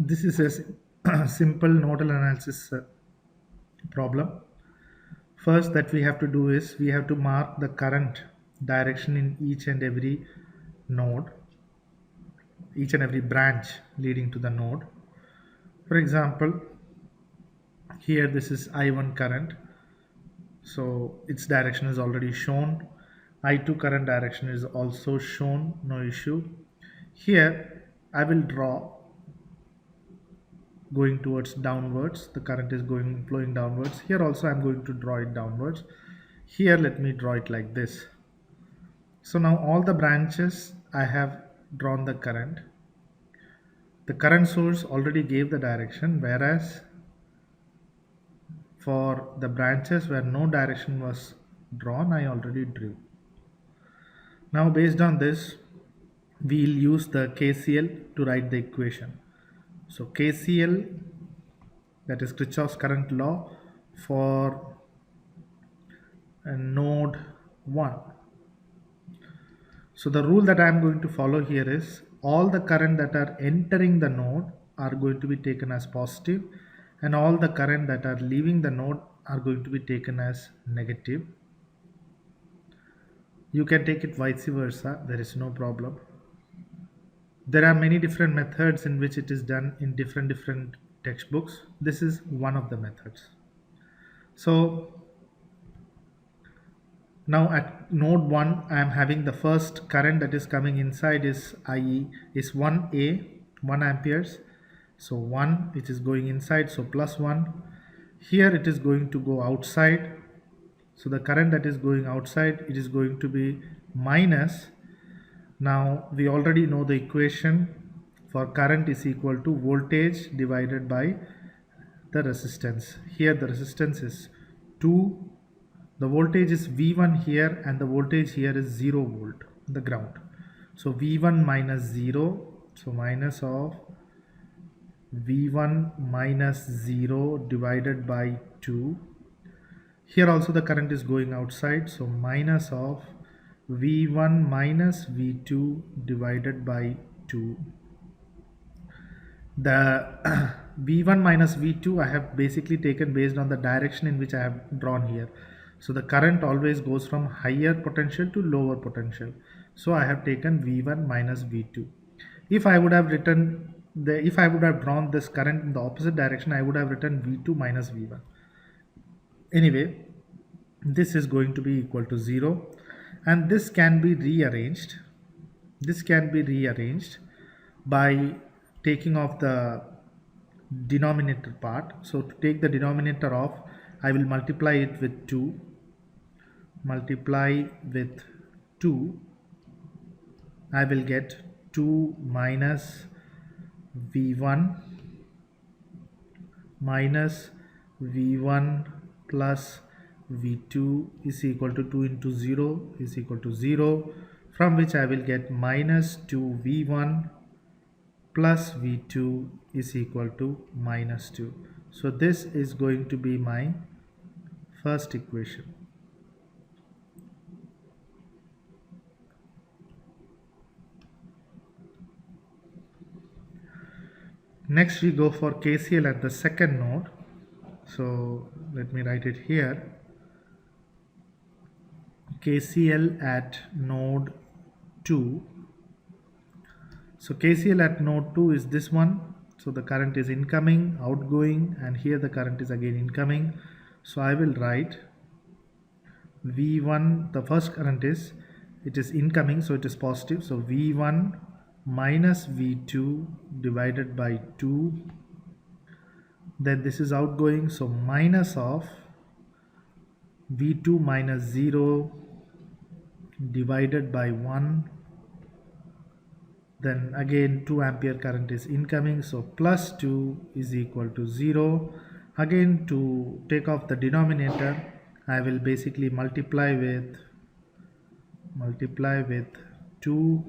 This is a simple nodal analysis problem. First that we have to do is we have to mark the current direction in each and every node, each and every branch leading to the node. For example, here this is I1 current, so its direction is already shown. I2 current direction is also shown, no issue. Here I will draw going towards downwards, the current is going flowing downwards. Here also I'm going to draw it downwards. Here let me draw it like this. So now all the branches I have drawn the current. The current source already gave the direction, whereas for the branches where no direction was drawn, I already drew. Now based on this, we'll use the KCL to write the equation. So KCL, that is Kirchhoff's current law for node 1. So the rule that I am going to follow here is all the current that are entering the node are going to be taken as positive, and all the current that are leaving the node are going to be taken as negative. You can take it vice versa, there is no problem. There are many different methods in which it is done in different textbooks. This is one of the methods. So now at node 1 I am having the first current that is coming inside is IE is 1A, 1 amperes. So 1 which is going inside, so plus 1. Here it is going to go outside. So the current that is going outside, it is going to be minus. Now we already know the equation for current is equal to voltage divided by the resistance. Here the resistance is 2. The voltage is V1 here, and the voltage here is 0 volt, the ground. So V1 minus 0, so minus of V1 minus 0 divided by 2. Here also the current is going outside, so minus of V1 minus V2 divided by 2. The V1 minus V2 I have basically taken based on the direction in which I have drawn here. So the current always goes from higher potential to lower potential. So I have taken V1 minus V2. If I would have drawn this current in the opposite direction, I would have written V2 minus V1. Anyway, this is going to be equal to 0, and this can be rearranged. This can be rearranged by taking off the denominator part. So to take the denominator off, I will multiply it with 2. Multiply with 2, I will get 2 minus V1 minus V1 plus V2 is equal to 2 into 0 is equal to 0, from which I will get minus 2V1 plus V2 is equal to minus 2. So this is going to be my first equation. Next we go for KCL at the second node. So let me write it here. KCL at node 2. So KCL at node 2 is this one. So the current is incoming, outgoing, and here the current is again incoming. So I will write V1, the first current is, it is incoming, so it is positive. So V1 minus V2 divided by 2. Then this is outgoing, so minus of V2 minus 0 divided by 1. Then again 2 ampere current is incoming, so plus 2 is equal to 0. Again, to take off the denominator, I will basically multiply with 2,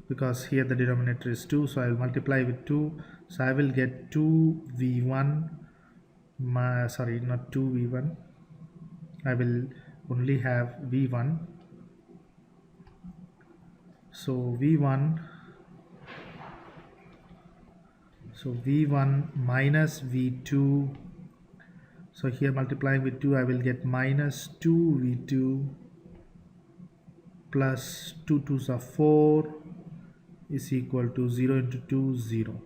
because here the denominator is 2, so I will multiply with 2. So I will get 2V1, sorry, not 2V1, I will only have V1. So V1 So V1 minus V2. So here multiplying with 2, I will get minus 2V2 plus 2 2s are 4 is equal to 0 into 2, 0.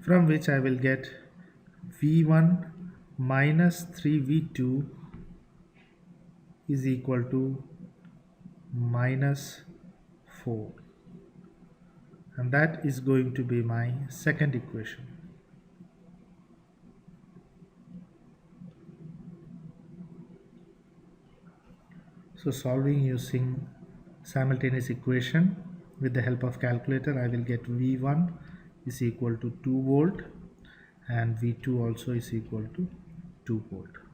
From which I will get V1 minus 3V2 is equal to minus 4. And that is going to be my second equation. So solving using simultaneous equation with the help of calculator, I will get V1 is equal to 2 volt and V2 also is equal to 2 volt.